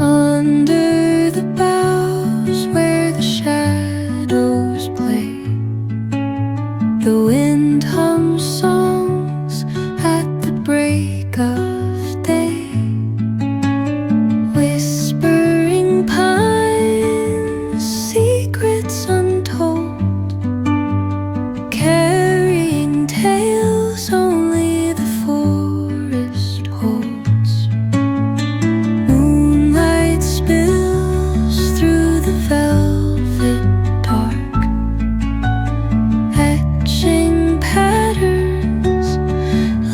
Under the boughs where the shadows play, the wind hums songs at the break of day. Whispering pines, secrets untold, carrying tales only the forest holds. Moonlight spills through the velvet dark, etching patterns,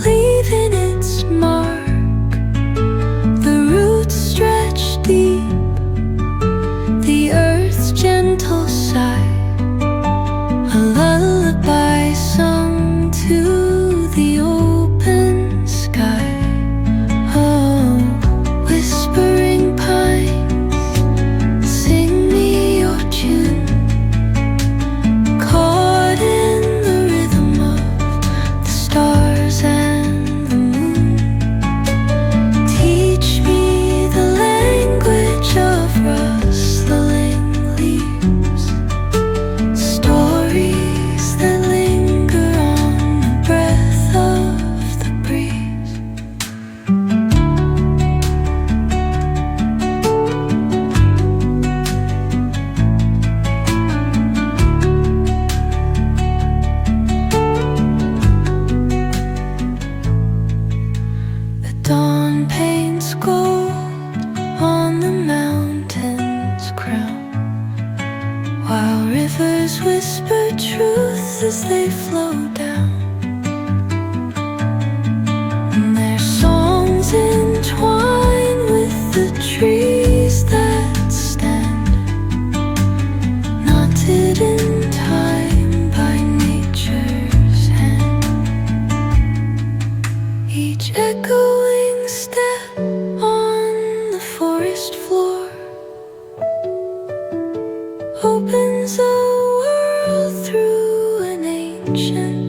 leaving its mark. The roots stretch deep, the earth's gentle sigh, a lullaby sung to the open sky. Oh, whispering pines, sing me your tune, caught in the rhythm of the stars and the moon. Teach me the language of rustling leaves, stories that linger on the breath of the breeze. The dawn paints gold on the mountain's crown, while rivers whisper truth as they flow down. And their songs entwine with the trees that stand, knotted in time by nature's hand. Each echoing step on the forest floor opens a world through an ancient